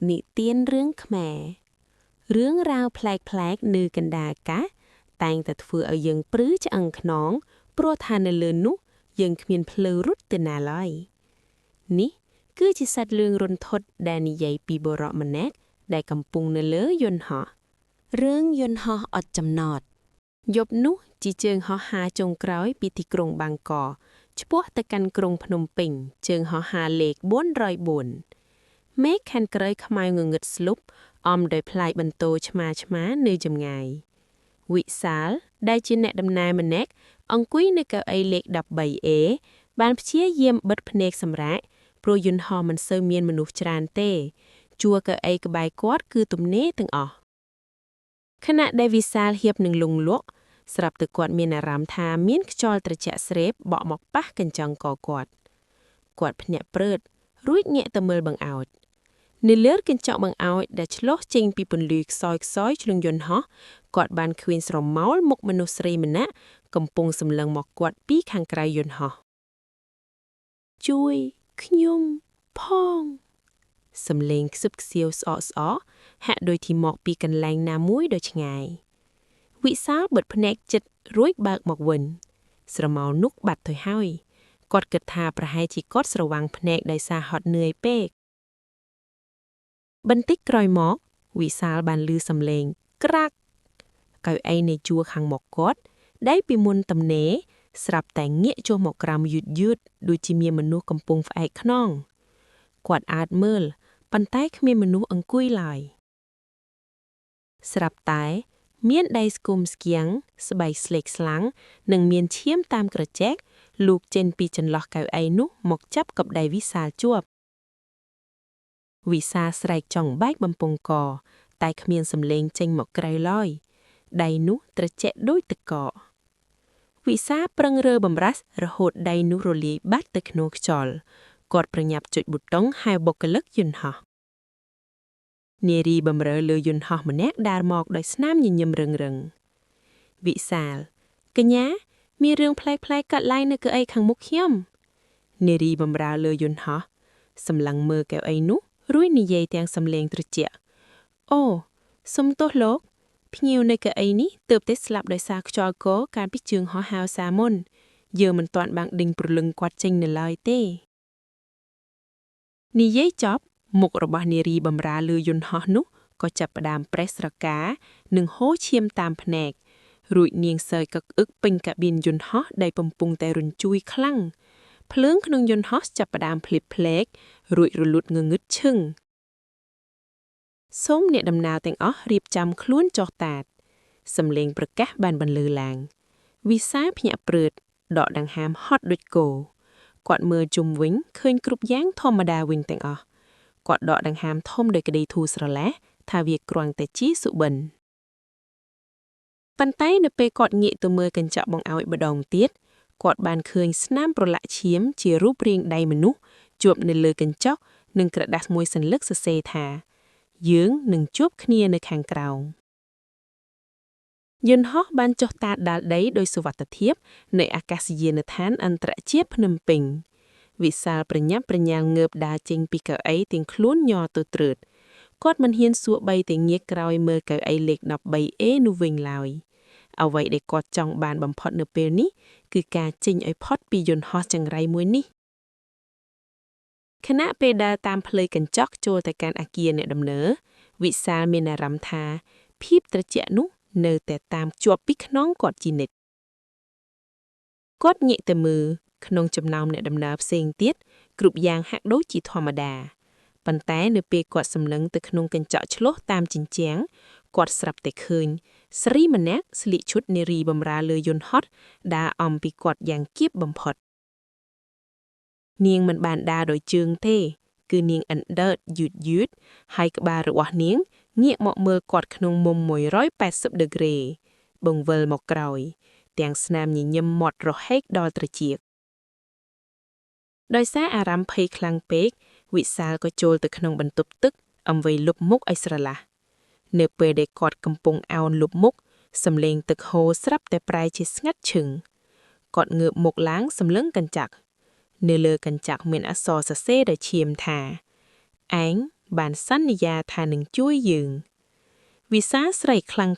និទានរឿងខ្មែររឿងរ៉ាវប្លែកៗនៅកណ្ដាលអាកាសតែងតែធ្វើឲ្យយើងព្រឺឆ្អឹងខ្នងព្រោះថានៅលើនោះយើងគ្មានផ្លូវរត់ទៅណាឡើយនេះគឺជាសាច់រឿងរន្ធត់ដែលនិយាយពីបុរសម្នាក់ដែលកំពុងនៅលើយន្តហោះរឿងយន្តហោះអត់ចំណតយប់នោះជីជើងហោះហើរចុងក្រោយពីទីក្រុងបាងកកឆ្ពោះទៅកាន់ក្រុងភ្នំពេញជើងហោះហើរលេខ404មេឃខាងក្រោយខ្មៅងងឹតស្លុបអំដោយផ្លាយបន្ទោឆ្មានៅចម្ងាយវិសាលដែលជាអ្នកដំណើរម្នាក់អង្គុយនៅកៅអីលេខ 13A បានព្យាយាមបិទភ្នែកសម្រាកព្រោះយន្តហោះមិនសូវមានមនុស្សច្រើនទេជួរកៅអីក្បែរគាត់គឺទំនេរទាំងអស់ខណៈដែលវិសាលហៀបនឹងលងលក់ស្រាប់តែគាត់មានអារម្មណ៍ថាមានខ្យល់ត្រជាក់ស្រេបបក់មកប៉ះកញ្ចង់កគាត់ភ្ញាក់ព្រឺតរួចងាកទៅមើលបង្អោចនៅលើកញ្ចក់បង្អោចដែលឆ្លុះចេញពីពន្លឺខ្សោយជ្រុងយន្តហោះគាត់បានឃើញស្រមោលមុខមនុស្សស្រីម្នាក់កំពុងសម្លឹងមកគាត់ពីខាងក្រៅយន្តហោះជួយខ្ញុំផងសំឡេងខ្សឹបខ្សៀវស្អកហាក់ដូចទីមកពីកន្លែងណាមួយដ៏ឆ្ងាយវិសាលបិទភ្នែកចិត្តរួចបើកមកវិញស្រមោលនោះបាត់ទៅហើយគាត់គិតថាប្រហែលជាគាត់ស្រវាំងភ្នែកដោយសារហត់នឿយពេកបន្តិចក្រោយមកវិសាលបានឮសំឡេងក្រាក់កៅអីនៃជួរខាងមុខគាត់ដែលពីមុនទំនេរស្រាប់តែងាកចុះមកក្រោមយឺតដូចជាមានមនុស្សកំពុងផ្អែកខ្នងគាត់អាចមើលប៉ុន្តែគ្មានមនុស្សអង្គុយឡើយស្រាប់តែមានដៃស្គមស្គៀងស្បែកស្លេកស្លាំងនិងមានឈាមតាមក្រចែកលូកចេញពីចន្លោះកៅអីនោះមកចាប់កប់ដៃវិសាលជាប់វិសាលស្រែកចង់បែកបំពង់កតែគ្មានសំឡេងចេញមកក្រៅឡើយដៃនោះត្រជាក់ដូចទឹកកកវិសាលប្រឹងរើបំរាស់រហូតដៃនោះរលាយបាត់ទៅក្នុងខ្យល់គាត់ប្រញាប់ចុចប៊ូតុងហៅបុគ្គលិកយន្តហោះនារីបម្រើលើយន្តហោះម្នាក់ដើរមកដោយស្នាមញញឹមរឹងវិសាលកញ្ញាមានរឿងប្លែកកើតឡើងនៅកៅអីខាងមុខខ្ញុំនារីបម្រើលើយន្តហោះសម្លឹងមើលកៅអីនោះរួចនិយាយទាំងសំឡេងត្រជាក់អូសុំទោសលោកភ្ញៀវនៅកៅអីនេះទើបតែស្លាប់ដោយសារខ្យល់កកាលពីជើងហោះហើរសាមុនយើងមិនទាន់បានដេញព្រលឹងគាត់ចេញនៅឡើយទេនិយាយចប់មុខរបស់នារីបម្រើលើយន្តហោះនោះក៏ចាប់ផ្ដើមប្រេះស្រកានិងហូរឈាមតាមភ្នែករួចនាងសើចកឹកអឹកពេញកាប៊ីនយន្តហោះដែលកំពុងតែរញ្ជួយខ្លាំងភ្លើងក្នុងយន្តហោះចាប់ផ្ដើមភ្លៀបភ្លែករួចរលត់ងងឹតឈឹងសូមអ្នកដំណើរទាំងអស់រៀបចំខ្លួនចុះតាតសំឡេងប្រកាសបានបន្លឺឡើងវិសាលភ្ញាក់ព្រឺតដកដង្ហើមហត់ដូចគោគាត់មើលជុំវិញឃើញគ្រប់យ៉ាងធម្មតាវិញទាំងអស់គាត់ដកដង្ហើមធំដោយក្តីធូរស្រឡះថាវាគ្រាន់តែជាសុបិនប៉ុន្តែនៅពេលគាត់ងាកទៅមើលកញ្ចក់បង្អោចម្ដងទៀតគាត់បានឃើញស្នាមប្រឡាក់ឈាមជារូបរាងដៃមនុស្សជាប់នៅលើកញ្ចក់និងក្រដាសមួយសន្លឹកសរសេរថាយើងនឹងជួបគ្នានៅខាងក្រោមយន្តហោះបានចុះតាតដល់ដីដោយសុវត្ថិភាពនៅអាកាសយានដ្ឋានអន្តរជាតិភ្នំពេញវិសាលប្រញាប់ប្រញាល់ងើបដើរចេញពីកៅអីទាំងខ្លួនញ័រទៅត្រើតគាត់មិនហ៊ានសួរបីតែងាកក្រោយមើលកៅអីលេខ 13A នោះវិញឡើយអ្វីដែលគាត់ចង់បានបំផុតនៅពេលនេះគឺការចេញឲ្យផុតពីយន្តហោះចង្រៃមួយនេះខណៈពេលដើរតាមផ្លូវកញ្ចក់ចូលទៅកាន់អគារអ្នកដំណើរវិសាលមានអារម្មណ៍ថាភាពត្រជាក់នោះនៅតែតាមជាប់ពីខ្នងគាត់ជានិច្ចគាត់ងាកទៅមើលក្នុងចំណោមអ្នកដំណើរផ្សេងទៀតគ្រប់យ៉ាងហាក់ដូចជាធម្មតាប៉ុន្តែនៅពេលគាត់សម្លឹងទៅក្នុងកញ្ចក់ឆ្លុះតាមជញ្ជាំងគាត់ស្រាប់តែឃើញស្រីម្នាក់ស្លៀកឈុតនារីបម្រើលើយន្តហោះដើរអំពីគាត់យ៉ាងគៀបបំផុតនាងមិនបានដើរដោយជើងទេគឺនាងអណ្ដើតយឺតហើយក្បាលរបស់នាងងាកមកមើលគាត់ក្នុងមុំ180ដឺក្រេបង្វិលមកក្រោយទាំងស្នាមញញឹមមាត់រហែកដល់ត្រចៀកដោយសារអារម្មណ៍ភ័យខ្លាំងពេកវិសាលក៏ចូលទៅក្នុងបន្ទប់ទឹកអំវ័យលុបមុខឲ្យស្រឡះនៅពេលដែលគាត់កំពុងអោនលុបមុខសំឡេងទឹកហូរស្រាប់តែប្រែជាស្ងាត់ឈឹងគាត់ងើបមុខឡើងសម្លឹងកញ្ចក់នៅលើកញ្ចក់មានអក្សរសរសេរដោយឈាមថាឯង បានសន្យាថានឹងជួយយើងវិសាស្រែកខ្លាំងៗ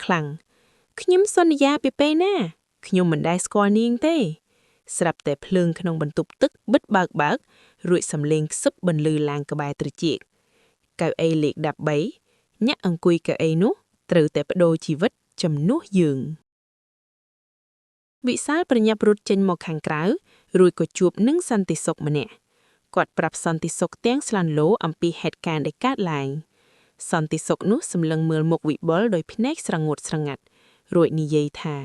ខ្ញុំសន្យាពីពេលណាខ្ញុំមិនដែលស្គាល់នាងទេស្រាប់តែភ្លើងក្នុងបន្ទប់ទឹកបិទបើករួចសំឡេងខ្សឹបបន្លឺឡើងក្បែរត្រចៀកកៅអីលេខ13ញាក់អង្គុយកៅអីនោះត្រូវតែបដូរជីវិតជំនួសយើងវិសាលប្រញាប់រត់ចេញមកខាងក្រៅរួចក៏ជួបនឹងសន្តិសុខម្នាក់គាត់ប្រាប់សន្តិសុខទាំងស្លាន់លោអំពីហេតុការណ៍ដែលកើតឡើងសន្តិសុខនោះសម្លឹងមើលមុខវិបុលដោយភ្នែកស្រងួតស្រងាត់រួចនិយាយថា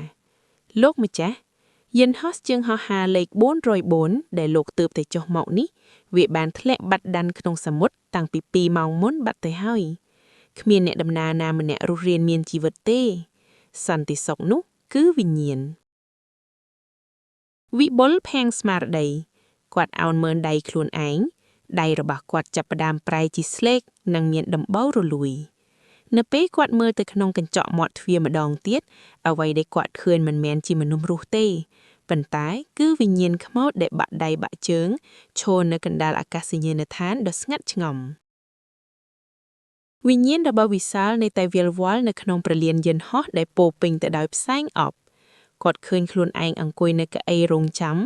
លោកម្ចាស់យន្តហោះជើងហោះហើរលេខ404ដែលលោកទើបតែចុះមកនេះវាបានធ្លាក់បាត់ដានក្នុងសមុទ្រតាំងពី2ម៉ោងមុនបាត់ទៅហើយគ្មានអ្នកដំណើរណាម្នាក់រស់រានមានជីវិតទេសន្តិសុខនោះគឺវិញ្ញាណវិបុលផាំងស្មារតីគាត់អោនមើលដៃខ្លួនឯងដៃរបស់គាត់ចាប់ផ្ដើមប្រែជាស្លេកនិងមានដំបៅរលួយនៅពេលគាត់មើលទៅក្នុងកញ្ចក់មាត់ទ្វារម្ដងទៀតអ្វីដែលគាត់ឃើញមិនមែនជាមនុស្សរស់ទេប៉ុន្តែគឺវិញ្ញាណខ្មោចដែលបាក់ដៃបាក់ជើងឈរនៅកណ្ដាលអាកាសយានដ្ឋានដ៏ស្ងាត់ឆ្ងំវិញ្ញាណរបស់វិសាលនៅតែវាលវល់នៅក្នុងប្រលានយន្តហោះដែលពោពេញទៅដោយផ្សែងអប់គាត់ឃើញខ្លួនឯងអង្គុយនៅកៅអីរងចាំ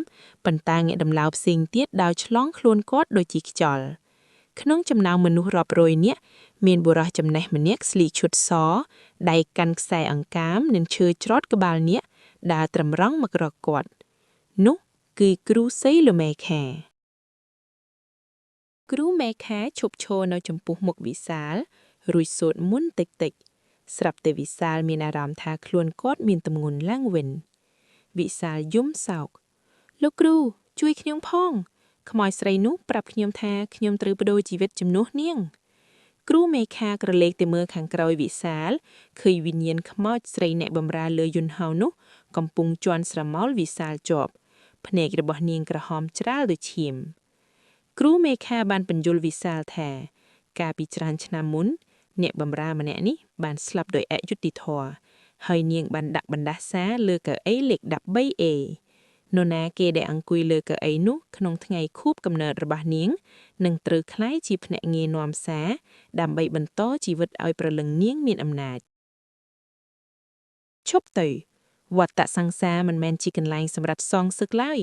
ប៉ុន្តែអ្នកដំឡៅផ្សេងទៀតដើរឆ្លងខ្លួនគាត់ដូចជាខ្យល់ក្នុងចំណោមមនុស្សរាប់រយនាក់មានបុរសចំណេះម្នាក់ស្លីឈុតសដៃកាន់ខ្សែអង្កាមនិងឈើច្រត់ក្បាលនាគដើរត្រឹមរង់មករកគាត់នោះគឺគ្រូសីលមេខាគ្រូមេខាឈប់ឈរនៅចំពោះមុខវិសាលរួចសូត្រមន្តតិចស្រាប់តែវិសាលមានអារម្មណ៍ថាខ្លួនគាត់មានទម្ងន់ឡើងវិញវិសាលយំសោកលោកគ្រូជួយខ្ញុំផងខ្មោចស្រីនោះប្រាប់ខ្ញុំថាខ្ញុំត្រូវបដូរជីវិតជំនួសនាងគ្រូមេខាក្រឡេកទៅមើលខាងក្រោយវិសាលឃើញវិញ្ញាណខ្មោចស្រីអ្នកបម្រើលើយន្តហោះនោះកំពុងជន់ស្រមោលវិសាលជាប់ភ្នែករបស់នាងក្រហមច្រាលដូចឈាមគ្រូមេខាបានបញ្យល់វិសាលថាកាលពីច្រើនឆ្នាំមុនអ្នកបម្រើម្នាក់នេះបានស្លាប់ដោយអយុត្តិធម៌ហើយនាងបានដាក់បណ្ដាសាលើកៅអីលេខ 13A នរណាគេដែលអង្គុយលើកៅអីនោះក្នុងថ្ងៃខួបកំណើតរបស់នាងនឹងត្រូវក្លាយជាភ្នាក់ងារនាំសារដើម្បីបន្តជីវិតឲ្យប្រលឹងនាងមានអំណាចឈប់ទៅវត្តសង្សារមិនមែនជាកន្លែងសម្រាប់សងសឹកឡើយ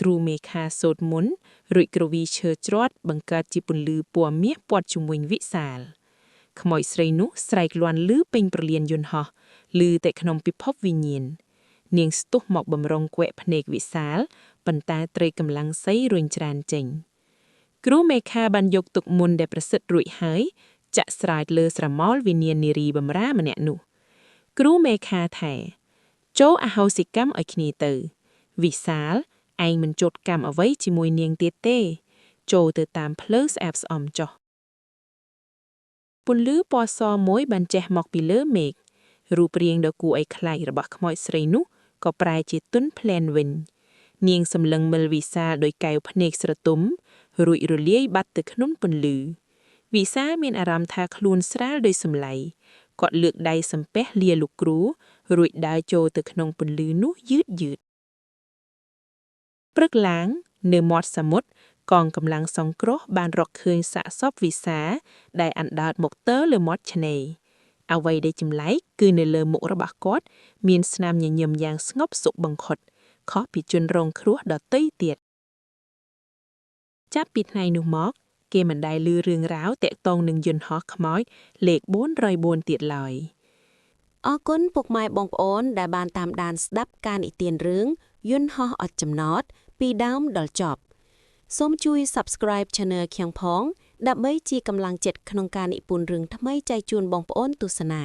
គ្រូមេខាសូត្រមន្តរួចក្រវីឈើច្រត់បង្កើតជាពន្លឺពណ៌មាសព័ទ្ធជុំវិញវិសាលខ្មោចស្រីនោះស្រែកលាន់ឮពេញប្រលានយន្តហោះឮតែក្នុងពិភពវិញ្ញាណនាងស្ទុះមកបំរុងគែកភ្នែកវិសាលប៉ុន្តែត្រីកម្លាំងសីរុញច្រានចេញគ្រូមេខាបានយកទុកមុនដែលប្រសិទ្ធរួចហើយចាក់ស្រាយលើស្រមោលវិញ្ញាណនារីបម្រើម្នាក់នោះគ្រូមេខាថាចូលអហោសិកម្មឲ្យគ្នាទៅវិសាលឯងមិនចោទកម្មអ្វីជាមួយនាងទៀតទេចូលទៅតាមផ្លូវស្អាតស្អំចុះពន្លឺពណ៌សមួយបានជះមកពីលើមេឃរូបរាងដ៏គួរឲ្យខ្លាចរបស់ខ្មោចស្រីនោះក៏ប្រែជាទន់ភ្លែនវិញនាងសម្លឹងមើលវិសាលដោយកែវភ្នែកស្រទុំរួចរលាយបាត់ទៅក្នុងពន្លឺវិសាលមានអារម្មណ៍ថាខ្លួនស្រាលដោយសម្លៃគាត់លើកដៃសំពះលាលោកគ្រូរួចដើរចូលទៅក្នុងពន្លឺនោះយឺតព្រឹកឡើងនៅមាត់សមុទ្រកងកម្លាំងសង្គ្រោះបានរកឃើញសាកសពវិសាដែលអណ្ដើតមកទើលើមាត់ឆ្នេរអ្វីដែលចម្លែកគឺនៅលើមុខរបស់គាត់មានស្នាមញញឹមយ៉ាងស្ងប់សុខបង្ខុតខុសពីជនរងគ្រោះដទៃទៀតចាប់ពីថ្ងៃនោះមកគេមិនដែលឮរឿងរ៉ាវតាក់ទងនឹងយន្តហោះខ្មោចលេខ404ទៀតឡើយអរគុណពុកម៉ែបងប្អូនដែលបានតាមដានស្ដាប់ការនិទានរឿងយន្តហោះអត់ចំណតពីដើមដល់ចប់សូមជួយ Subscribe Channel ខាងផងដើម្បីជាកម្លាំងចិត្តក្នុងការនិពន្ធរឿងថ្មីចែកជូនបងប្អូនទស្សនា